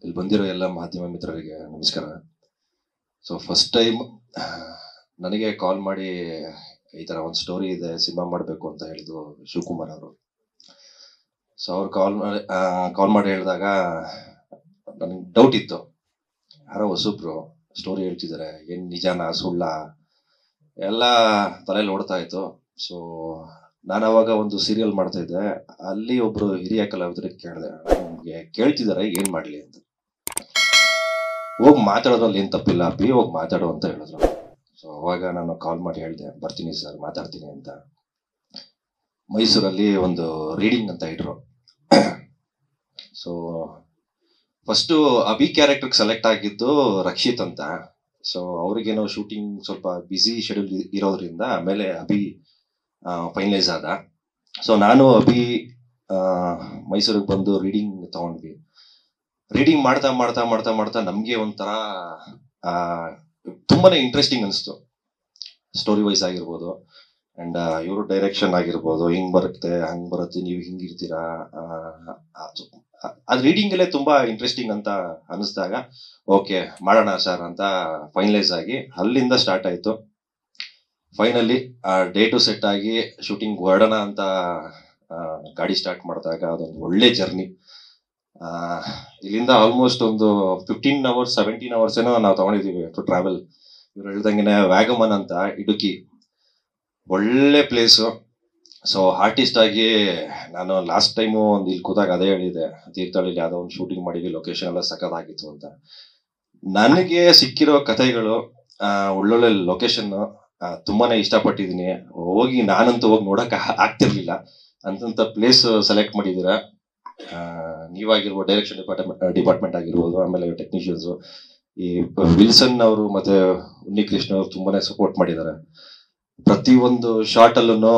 ಇಲ್ಲಿ ಬಂದಿರೋ ಎಲ್ಲ ಮಾಧ್ಯಮ ಮಿತ್ರರಿಗೆ ನಮಸ್ಕಾರ. ಸೊ ಫಸ್ಟ್ ಟೈಮ್ ನನಗೆ ಕಾಲ್ ಮಾಡಿ ಈ ಥರ ಒಂದು ಸ್ಟೋರಿ ಇದೆ, ಸಿನಿಮಾ ಮಾಡಬೇಕು ಅಂತ ಹೇಳಿದ್ರು ಶಿವಕುಮಾರ್ ಅವರು. ಸೊ ಅವ್ರು ಕಾಲ್ ಮಾಡಿ ಹೇಳಿದಾಗ ನನಗೆ ಡೌಟ್ ಇತ್ತು, ಯಾರೋ ಹೊಸಬ್ರು ಸ್ಟೋರಿ ಹೇಳ್ತಿದ್ದಾರೆ, ಏನು ನಿಜಾನ ಸುಳ್ಳ ಎಲ್ಲ ತಲೆಯಲ್ಲಿ ಓಡ್ತಾ ಇತ್ತು. ಸೊ ನಾನು ಅವಾಗ ಒಂದು ಸೀರಿಯಲ್ ಮಾಡ್ತಾ ಇದ್ದೆ, ಅಲ್ಲಿ ಒಬ್ರು ಹಿರಿಯ ಕಲಾವಿದರಿಗೆ ಕೇಳಿದೆ, ನಮಗೆ ಕೇಳ್ತಿದ್ದಾರೆ ಏನು ಮಾಡಲಿ ಅಂತ. ಹೋಗಿ ಮಾತಾಡೋದ್ರಲ್ಲಿ ಏನು ತಪ್ಪಿಲ್ಲ ಅಪ್ಪಿ, ಹೋಗಿ ಮಾತಾಡು ಅಂತ ಹೇಳಿದ್ರು. ಸೊ ಅವಾಗ ನಾನು ಕಾಲ್ ಮಾಡಿ ಹೇಳಿದೆ, ಬರ್ತೀನಿ ಸರ್, ಮಾತಾಡ್ತೀನಿ ಅಂತ. ಮೈಸೂರಲ್ಲಿ ಒಂದು ರೀಡಿಂಗ್ ಅಂತ ಇಟ್ರು. ಸೊ ಫಸ್ಟು ಅಭಿ ಕ್ಯಾರೆಕ್ಟರ್ಗೆ ಸೆಲೆಕ್ಟ್ ಆಗಿದ್ದು ರಕ್ಷಿತ್ ಅಂತ. ಸೊ ಅವ್ರಿಗೇನೋ ಶೂಟಿಂಗ್ ಸ್ವಲ್ಪ ಬ್ಯುಸಿ ಶೆಡ್ಯೂಲ್ ಇರೋದ್ರಿಂದ ಆಮೇಲೆ ಅಭಿ ಫೈನಲೈಸ್ ಆದ. ಸೊ ನಾನು ಅಭಿ ಮೈಸೂರಿಗೆ ಬಂದು ರೀಡಿಂಗ್ ತಗೊಂಡ್ವಿ. ರೀಡಿಂಗ್ ಮಾಡ್ತಾ ಮಾಡ್ತಾ ಮಾಡ್ತಾ ಮಾಡ್ತಾ ನಮಗೆ ಒಂಥರ ತುಂಬಾನೇ ಇಂಟ್ರೆಸ್ಟಿಂಗ್ ಅನಿಸ್ತು. ಸ್ಟೋರಿ ವೈಸ್ ಆಗಿರ್ಬೋದು, ಆ್ಯಂಡ್ ಇವರು ಡೈರೆಕ್ಷನ್ ಆಗಿರ್ಬೋದು, ಹಿಂಗೆ ಬರುತ್ತೆ ಹಂಗೆ ಬರುತ್ತೆ, ನೀವು ಹಿಂಗಿರ್ತೀರಾ, ಅದು ರೀಡಿಂಗಲ್ಲೇ ತುಂಬಾ ಇಂಟ್ರೆಸ್ಟಿಂಗ್ ಅಂತ ಅನಿಸ್ದಾಗ ಓಕೆ ಮಾಡೋಣ ಸರ್ ಅಂತ ಫೈನಲೈಸ್ ಆಗಿ ಅಲ್ಲಿಂದ ಸ್ಟಾರ್ಟ್ ಆಯಿತು. ಫೈನಲಿ ಡೇಟು ಸೆಟ್ ಆಗಿ ಶೂಟಿಂಗ್ ಹೊರಡೋಣ ಅಂತ ಗಾಡಿ ಸ್ಟಾರ್ಟ್ ಮಾಡಿದಾಗ ಅದೊಂದು ಒಳ್ಳೆ ಜರ್ನಿ. ಇಲ್ಲಿಂದ ಆಲ್ಮೋಸ್ಟ್ ಒಂದು 15 hours 17 hours ಏನೋ ನಾವು ತಗೊಂಡಿದ್ದೀವಿ ಟು ಟ್ರಾವೆಲ್. ಇವ್ರು ಹೇಳ್ದಂಗೆ ವ್ಯಾಗಮನ್ ಅಂತ ಇಡುಕಿ, ಒಳ್ಳೆ ಪ್ಲೇಸು. ಸೊ ಆರ್ಟಿಸ್ಟ್ ಆಗಿ ನಾನು ಲಾಸ್ಟ್ ಟೈಮು ಒಂದು ಇಲ್ಲಿ ಕೂತಾಗ ಅದೇ ಹೇಳಿದೆ, ತೀರ್ಥಹಳ್ಳಿಲಿ ಯಾವುದೋ ಒಂದು ಶೂಟಿಂಗ್ ಮಾಡಿದ್ವಿ, ಲೊಕೇಶನ್ ಎಲ್ಲ ಸಖತ್ತಾಗಿತ್ತು ಅಂತ. ನನಗೆ ಸಿಕ್ಕಿರೋ ಕಥೆಗಳು ಒಳ್ಳೊಳ್ಳೆ ಲೊಕೇಶನ್ ತುಂಬಾನೇ ಇಷ್ಟಪಟ್ಟಿದ್ದೀನಿ. ಹೋಗಿ ನಾನಂತೂ ಹೋಗಿ ನೋಡಕ್ ಆಗ್ತಿರ್ಲಿಲ್ಲ ಅಂತಂತ ಪ್ಲೇಸ್ ಸೆಲೆಕ್ಟ್ ಮಾಡಿದ್ದೀರಾ. ನೀವಾಗಿರ್ಬೋದು, ಡೈರೆಕ್ಷನ್ ಡಿಪಾರ್ಟ್ಮೆಂಟ್ ಆಗಿರ್ಬೋದು, ಆಮೇಲೆ ಟೆಕ್ನಿಷಿಯನ್ಸು, ಈ ವಿಲ್ಸನ್ ಅವರು ಮತ್ತೆ ಉನ್ನಿಕೃಷ್ಣ ಅವರು ತುಂಬಾನೇ ಸಪೋರ್ಟ್ ಮಾಡಿದ್ದಾರೆ. ಪ್ರತಿಯೊಂದು ಶಾರ್ಟ್ ಅಲ್ಲೂ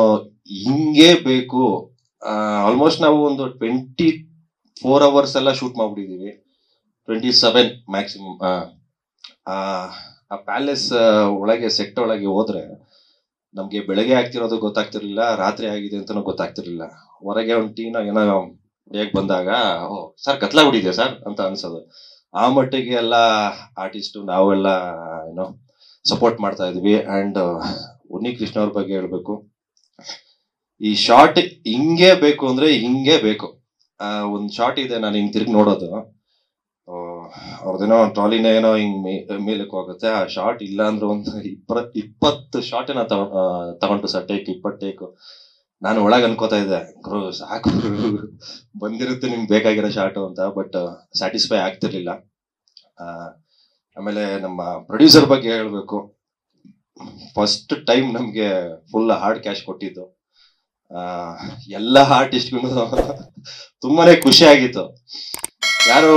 ಹಿಂಗೇ ಬೇಕು. ಆಲ್ಮೋಸ್ಟ್ ನಾವು ಒಂದು 24 hours ಎಲ್ಲ ಶೂಟ್ ಮಾಡ್ಬಿಟ್ಟಿದೀವಿ, 27 ಮ್ಯಾಕ್ಸಿಮಮ್. ಆ ಪ್ಯಾಲೇಸ್ ಒಳಗೆ ಸೆಟ್ ಒಳಗೆ ಹೋದ್ರೆ ನಮ್ಗೆ ಬೆಳಗ್ಗೆ ಆಗ್ತಿರೋದು ಗೊತ್ತಾಗ್ತಿರ್ಲಿಲ್ಲ, ರಾತ್ರಿ ಆಗಿದೆ ಅಂತನೂ ಗೊತ್ತಾಗ್ತಿರ್ಲಿಲ್ಲ. ಹೊರಗೆ ಒಂದು ಟೀನ ಏನೋ ಹೇಗ್ ಬಂದಾಗ ಓ ಸರ್ ಕತ್ಲಾಗ್ಬಿಟ್ಟಿದೆ ಸರ್ ಅಂತ ಅನ್ಸೋದು. ಆ ಮಟ್ಟಿಗೆ ಎಲ್ಲ ಆರ್ಟಿಸ್ಟು ನಾವೆಲ್ಲ ಏನೋ ಸಪೋರ್ಟ್ ಮಾಡ್ತಾ ಇದ್ವಿ. ಅಂಡ್ ಉನ್ನಿಕೃಷ್ಣ ಅವ್ರ ಬಗ್ಗೆ ಹೇಳ್ಬೇಕು, ಈ ಶಾರ್ಟ್ ಹಿಂಗೆ ಬೇಕು ಅಂದ್ರೆ ಹಿಂಗೆ ಬೇಕು. ಒಂದು ಶಾರ್ಟ್ ಇದೆ, ನಾನು ಹಿಂಗ್ ತಿರ್ಗಿ ನೋಡೋದು, ಅವ್ರದ್ದೇನೋ ಟ್ರಾಲಿನ ಏನೋ ಹಿಂಗ್ ಮೇಲಕ್ಕೆ ಹೋಗುತ್ತೆ. ಆ ಶಾರ್ಟ್ ಇಲ್ಲ ಅಂದ್ರೆ ಒಂದು 20 ಶಾರ್ಟ್ ಏನೋ ತಗೊಂಡು ಸರ್, ಟೇಕ್ 20 ಟೇಕ್. ನಾನು ಒಳಗೆ ಅನ್ಕೋತಾ ಇದ್ದೆ, ಗುರು ಸಾಕು ಬಂದಿರುತ್ತೆ ನಿಮ್ಗೆ ಬೇಕಾಗಿರೋ ಶಾರ್ಟು ಅಂತ, ಬಟ್ ಸ್ಯಾಟಿಸ್ಫೈ ಆಗ್ತಿರ್ಲಿಲ್ಲ. ಆಮೇಲೆ ನಮ್ಮ ಪ್ರೊಡ್ಯೂಸರ್ ಬಗ್ಗೆ ಹೇಳ್ಬೇಕು, ಫಸ್ಟ್ ಟೈಮ್ ನಮ್ಗೆ ಫುಲ್ ಹಾರ್ಡ್ ಕ್ಯಾಶ್ ಕೊಟ್ಟಿದ್ದು. ಎಲ್ಲ ಆರ್ಟಿಸ್ಟ್ಗೂ ತುಂಬಾನೇ ಖುಷಿ ಆಗಿತ್ತು. ಯಾರು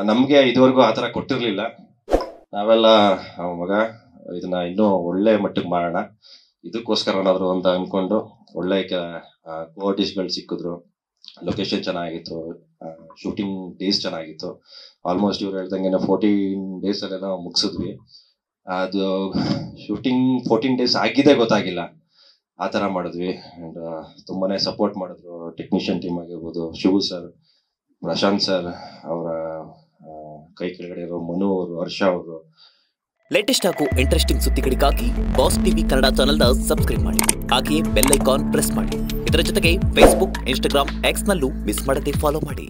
ನಮ್ಗೆ ಇದುವರೆಗೂ ಆತರ ಕೊಟ್ಟಿರ್ಲಿಲ್ಲ. ನಾವೆಲ್ಲ ಮಗ ಇದನ್ನ ಇನ್ನೂ ಒಳ್ಳೆ ಮಟ್ಟಿಗೆ ಮಾಡೋಣ, ಇದಕ್ಕೋಸ್ಕರನಾದ್ರು ಅಂತ ಅನ್ಕೊಂಡು ಒಳ್ಳೆ ಕೋಆರ್ಟಿಸ್ಟ್ಗಳು ಸಿಕ್ಕಿದ್ರು. ಲೊಕೇಶನ್ ಚೆನ್ನಾಗಿತ್ತು, ಶೂಟಿಂಗ್ ಡೇಸ್ ಚೆನ್ನಾಗಿತ್ತು. ಆಲ್ಮೋಸ್ಟ್ ಇವ್ರು ಹೇಳ್ದಂಗೆ 14 days ಅಲ್ಲೆಲ್ಲ ಮುಗಿಸಿದ್ವಿ. ಅದು ಶೂಟಿಂಗ್ 14 days ಆಗಿದೆ ಗೊತ್ತಾಗಿಲ್ಲ, ಆ ಥರ ಮಾಡಿದ್ವಿ. ಆ್ಯಂಡ್ ತುಂಬಾನೇ ಸಪೋರ್ಟ್ ಮಾಡಿದ್ರು ಟೆಕ್ನಿಷಿಯನ್ ಟೀಮ್ ಆಗಿರ್ಬೋದು, ಶಿವು ಸರ್, ಪ್ರಶಾಂತ್ ಸರ್, ಅವರ ಕೈ ಕೆಳಗಡೆ ಇರೋ ಮನು ಅವರು, ಹರ್ಷ ಅವರು. ಲೇಟೆಸ್ಟ್ ಹಾಗೂ ಇಂಟ್ರೆಸ್ಟಿಂಗ್ ಸುದ್ದಿಗಳಿಗಾಗಿ ಬಾಸ್ ಟಿವಿ ಕನ್ನಡ ಚಾನೆಲ್ನ ಸಬ್ಸ್ಕ್ರೈಬ್ ಮಾಡಿ, ಹಾಗೆಯೇ ಬೆಲ್ ಐಕಾನ್ ಪ್ರೆಸ್ ಮಾಡಿ. ಇದರ ಜೊತೆಗೆ ಫೇಸ್ಬುಕ್, ಇನ್ಸ್ಟಾಗ್ರಾಮ್, ಎಕ್ಸ್ ನಲ್ಲೂ ಮಿಸ್ ಮಾಡದೆ ಫಾಲೋ ಮಾಡಿ.